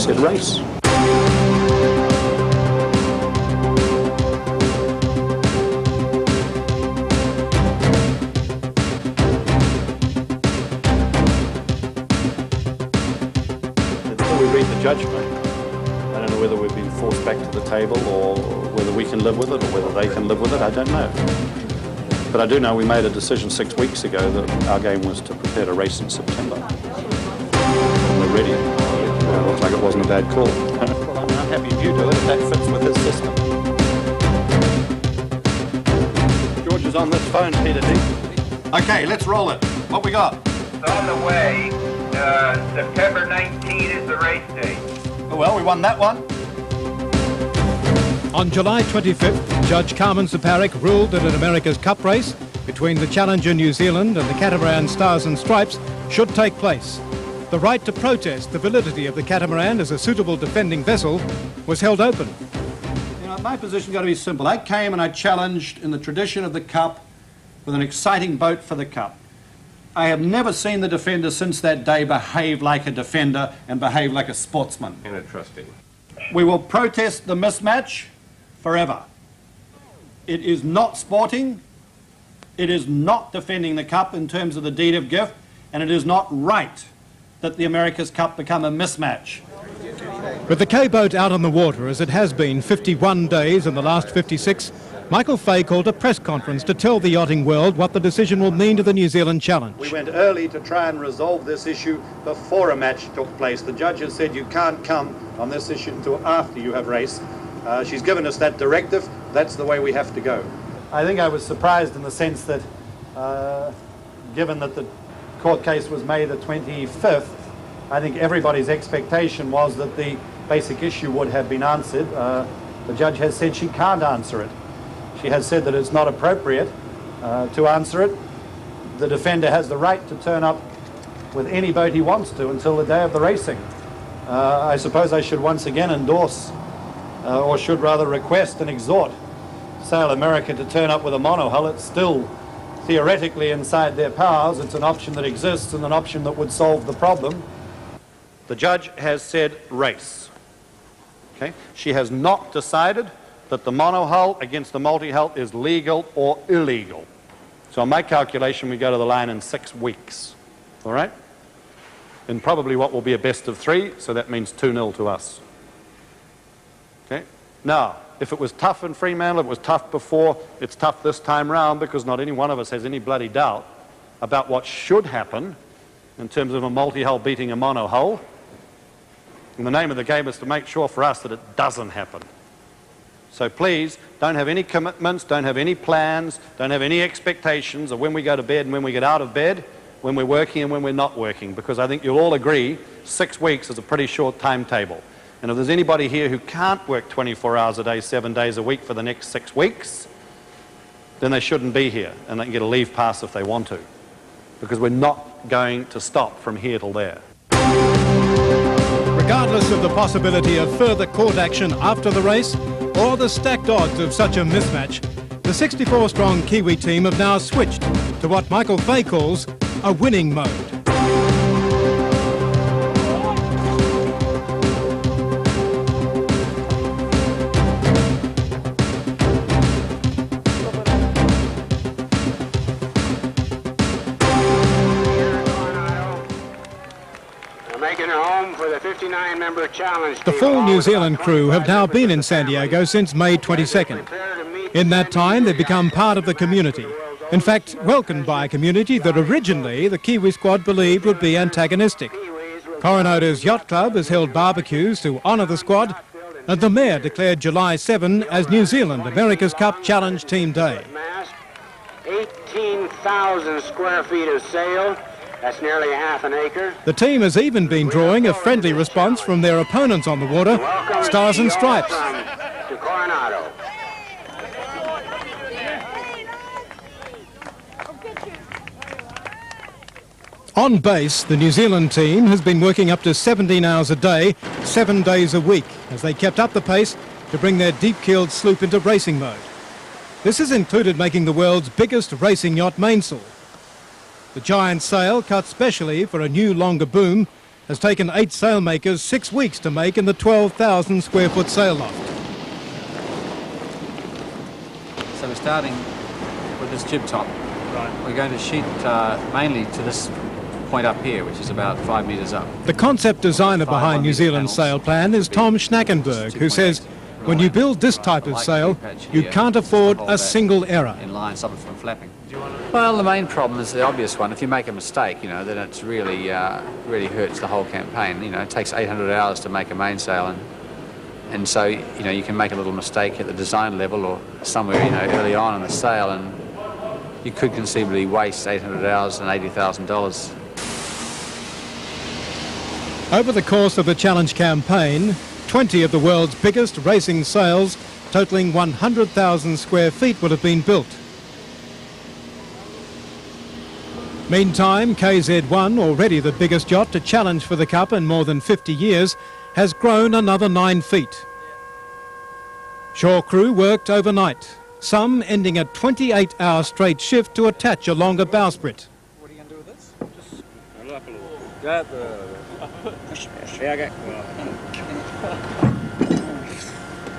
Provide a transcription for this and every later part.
said race. Until we read the judgment, I don't know whether we've been forced back to the table or whether we can live with it or whether they can live with it, I don't know. But I do know we made a decision 6 weeks ago that our game was to prepare to race in September. We're ready. It looks like it wasn't a bad call. Well, I'm happy if you do it, if that fits with his system. George is on this phone, Peter D. Okay, let's roll it. What we got? It's on the way. September 19th is the race date. Oh, well, we won that one. On July 25th, Judge Carmen Saparik ruled that an America's Cup race between the Challenger New Zealand and the catamaran Stars and Stripes should take place. The right to protest the validity of the catamaran as a suitable defending vessel was held open. You know, my position's got to be simple. I came and I challenged in the tradition of the Cup with an exciting boat for the Cup. I have never seen the defender since that day behave like a defender and behave like a sportsman. And a trustee. We will protest the mismatch forever. It is not sporting, it is not defending the Cup in terms of the deed of gift, and it is not right that the America's Cup become a mismatch. With the K-boat out on the water, as it has been 51 days in the last 56, Michael Fay called a press conference to tell the yachting world what the decision will mean to the New Zealand Challenge. We went early to try and resolve this issue before a match took place. The judge has said you can't come on this issue until after you have raced. She's given us that directive. That's the way we have to go. I think I was surprised in the sense that, given that the court case was May the 25th, I think everybody's expectation was that the basic issue would have been answered. The judge has said she can't answer it. She has said that it's not appropriate to answer it. The defender has the right to turn up with any boat he wants to until the day of the racing. I suppose I should once again endorse, or should rather request and exhort Sail America to turn up with a monohull. It's still theoretically inside their powers. It's an option that exists and an option that would solve the problem. The judge has said race. Okay? She has not decided that the monohull against the multi-hull is legal or illegal. So on my calculation, we go to the line in 6 weeks. All right? In probably what will be a best of 3, so that means 2-0 to us. Okay? Now, if it was tough in Fremantle, if it was tough before, it's tough this time round because not any one of us has any bloody doubt about what should happen in terms of a multi-hull beating a mono-hull. And the name of the game is to make sure for us that it doesn't happen. So please, don't have any commitments, don't have any plans, don't have any expectations of when we go to bed and when we get out of bed, when we're working and when we're not working, because I think you'll all agree 6 weeks is a pretty short timetable. And if there's anybody here who can't work 24 hours a day, 7 days a week for the next 6 weeks, then they shouldn't be here, and they can get a leave pass if they want to, because we're not going to stop from here till there. Regardless of the possibility of further court action after the race, or the stacked odds of such a mismatch, the 64-strong Kiwi team have now switched to what Michael Fay calls a winning mode. Making her home for the 59-member challenge. The full New Zealand crew have now been in San Diego since May 22nd. In that time, they've become part of the community. In fact, welcomed by a community that originally the Kiwi squad believed would be antagonistic. Coronado's Yacht Club has held barbecues to honour the squad, and the Mayor declared July 7 as New Zealand America's Cup Challenge Team Day. 18,000 square feet of sail. That's nearly half an acre. The team has even been drawing a friendly response from their opponents on the water, Stars and Stripes. To Coronado. On base, the New Zealand team has been working up to 17 hours a day, 7 days a week, as they kept up the pace to bring their deep-keeled sloop into racing mode. This has included making the world's biggest racing yacht mainsail. The giant sail, cut specially for a new longer boom, has taken 8 sailmakers 6 weeks to make in the 12,000 square foot sail loft. So we're starting with this jib top. Right. We're going to sheet mainly to this point up here, which is about 5 metres up. The concept designer behind New Zealand's sail plan is Tom Schnackenberg, who says when you build this type of sail, you can't afford a single error. In line, stop it from flapping. Well, the main problem is the obvious one. If you make a mistake, you know, then it's really, really hurts the whole campaign. You know, it takes 800 hours to make a mainsail, and so, you know, you can make a little mistake at the design level or somewhere, you know, early on in the sail, and you could conceivably waste 800 hours and $80,000. Over the course of the Challenge campaign, 20 of the world's biggest racing sails, totalling 100,000 square feet, will have been built. Meantime, KZ1, already the biggest yacht to challenge for the Cup in more than 50 years, has grown another 9 feet. Shore crew worked overnight, some ending a 28-hour straight shift to attach a longer bowsprit. What are you going to do with this? Just pull up a little. Push. Yeah, okay.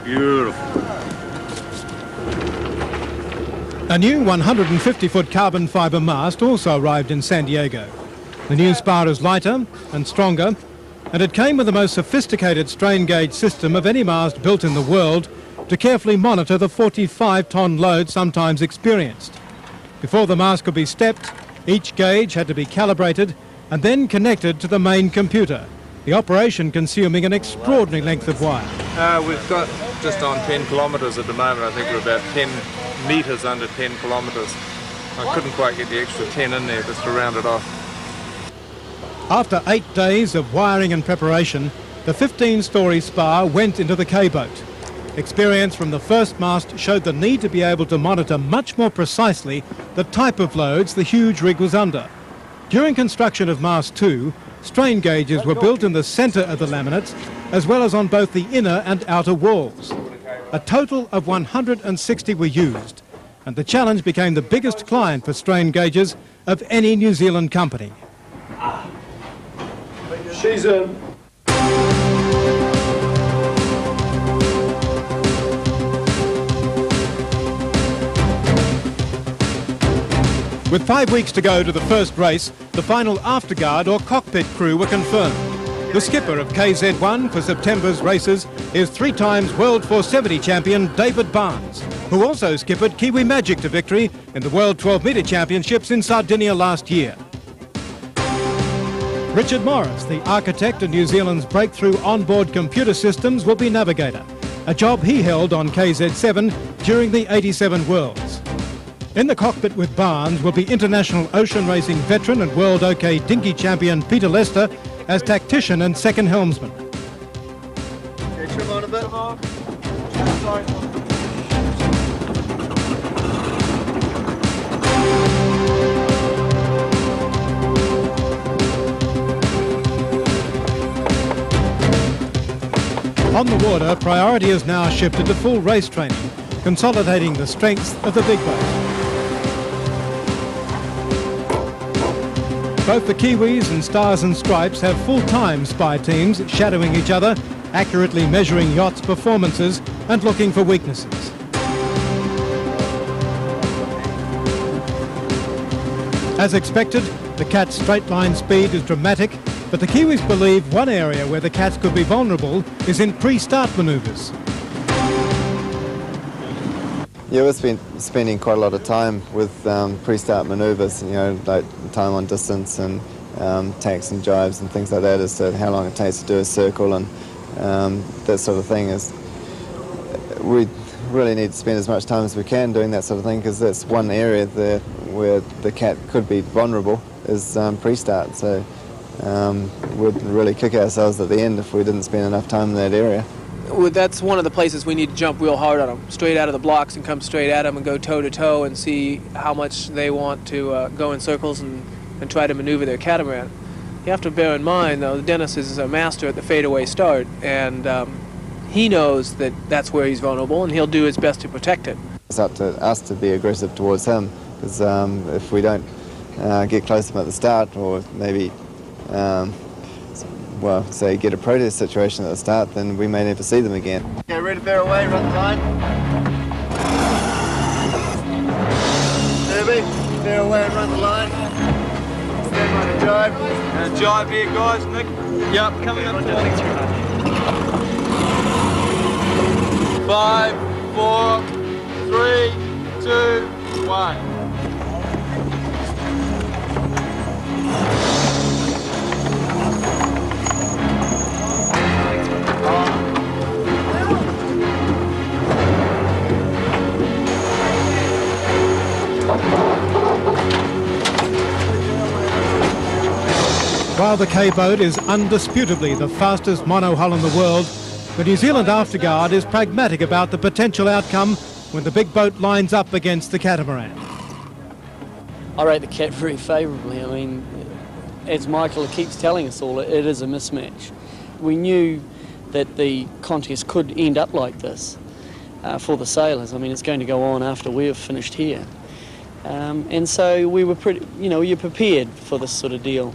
Beautiful. A new 150-foot carbon fibre mast also arrived in San Diego. The new spar is lighter and stronger, and it came with the most sophisticated strain gauge system of any mast built in the world to carefully monitor the 45-ton load sometimes experienced. Before the mast could be stepped, each gauge had to be calibrated and then connected to the main computer, the operation consuming an extraordinary length of wire. We've got just on 10 kilometres at the moment. I think we're about 10 metres under 10 kilometres. I couldn't quite get the extra 10 in there just to round it off. After 8 days of wiring and preparation, the 15-storey spar went into the K-boat. Experience from the first mast showed the need to be able to monitor much more precisely the type of loads the huge rig was under. During construction of Mast 2, strain gauges were built in the centre of the laminates, as well as on both the inner and outer walls. A total of 160 were used, and the Challenge became the biggest client for strain gauges of any New Zealand company. She's in. With 5 weeks to go to the first race, the final afterguard or cockpit crew were confirmed. The skipper of KZ1 for September's races is 3 times World 470 champion David Barnes, who also skippered Kiwi Magic to victory in the World 12-metre Championships in Sardinia last year. Richard Morris, the architect of New Zealand's breakthrough onboard computer systems, will be navigator, a job he held on KZ7 during the '87 Worlds. In the cockpit with Barnes will be international ocean racing veteran and World OK dinghy champion Peter Lester as tactician and second helmsman. On the water, priority is now shifted to full race training, consolidating the strengths of the big boat. Both the Kiwis and Stars and Stripes have full-time spy teams shadowing each other, accurately measuring yachts' performances and looking for weaknesses. As expected, the Cat's straight-line speed is dramatic, but the Kiwis believe one area where the Cats could be vulnerable is in pre-start manoeuvres. Yeah, we've been spending quite a lot of time with pre-start manoeuvres, you know, like time on distance and tacks and jives and things like that as to how long it takes to do a circle and that sort of thing. We really need to spend as much time as we can doing that sort of thing, because that's one area there where the Cat could be vulnerable is pre-start. So we'd really kick ourselves at the end if we didn't spend enough time in that area. That's one of the places we need to jump real hard on them, straight out of the blocks and come straight at them and go toe-to-toe and see how much they want to go in circles and try to maneuver their catamaran. You have to bear in mind, though, Dennis is a master at the fadeaway start, and he knows that that's where he's vulnerable, and he'll do his best to protect it. It's up to us to be aggressive towards him, because if we don't get close to him at the start, or maybe well, say, get a protest situation at the start, then we may never see them again. Okay, ready to bear away, run the line. Derby, bear away and run the line. Stand by to jibe. And jibe here, guys. Nick. Yep, coming up. 5, 4, 3, 2, 1. While the K-boat is undisputably the fastest monohull in the world, the New Zealand afterguard is pragmatic about the potential outcome when the big boat lines up against the catamaran. I rate the Cat very favourably. I mean, as Michael keeps telling us all, it is a mismatch. We knew that the contest could end up like this for the sailors. I mean, it's going to go on after we've finished here. And so we were pretty, you're prepared for this sort of deal.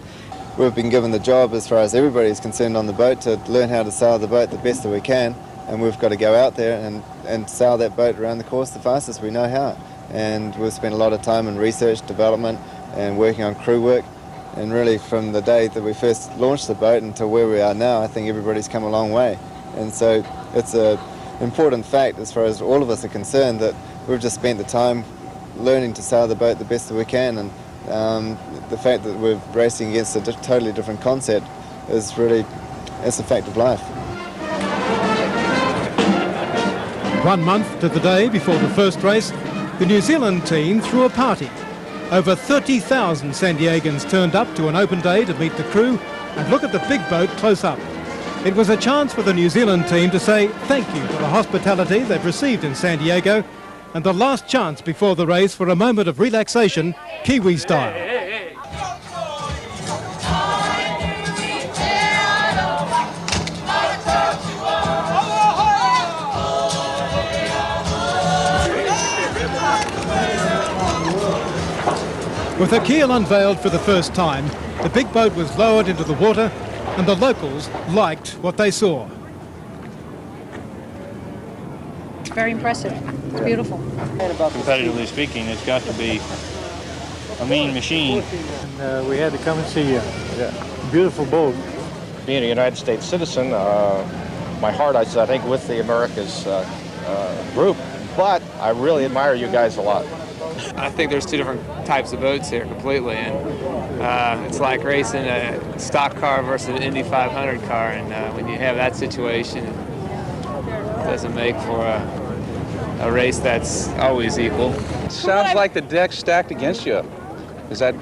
We've been given the job, as far as everybody's concerned on the boat, to learn how to sail the boat the best that we can, and we've got to go out there and sail that boat around the course the fastest we know how. And we've spent a lot of time in research, development, and working on crew work. And really, from the day that we first launched the boat until where we are now, I think everybody's come a long way. And so it's an important fact, as far as all of us are concerned, that we've just spent the time learning to sail the boat the best that we can. And the fact that we're racing against a totally different concept is really, it's a fact of life. 1 month to the day before the first race, the New Zealand team threw a party. Over 30,000 San Diegans turned up to an open day to meet the crew and look at the big boat close up. It was a chance for the New Zealand team to say thank you for the hospitality they've received in San Diego, and the last chance before the race for a moment of relaxation, Kiwi style. With a keel unveiled for the first time, the big boat was lowered into the water and the locals liked what they saw. It's very impressive. It's beautiful. Competitively speaking, it's got to be a mean machine. And, we had to come and see a beautiful boat. Being a United States citizen, my heart is, I think, with the America's group, but I really admire you guys a lot. I think there's two different types of boats here completely, and it's like racing a stock car versus an Indy 500 car, and when you have that situation, it doesn't make for a race that's always equal. Sounds like the deck's stacked against you. Is that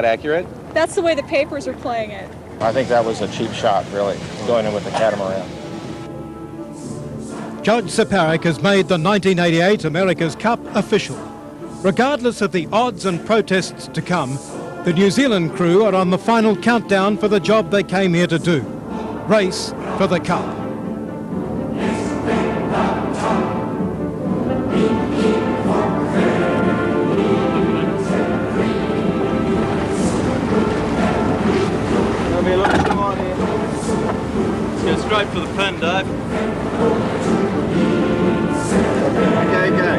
accurate? That's the way the papers are playing it. I think that was a cheap shot, really, going in with the catamaran. Judge Saparik has made the 1988 America's Cup official. Regardless of the odds and protests to come, the New Zealand crew are on the final countdown for the job they came here to do. Race for the Cup. Let's go straight for the pin, Dave. Okay, go.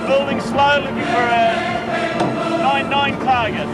Building slow, looking for a 9-9 target.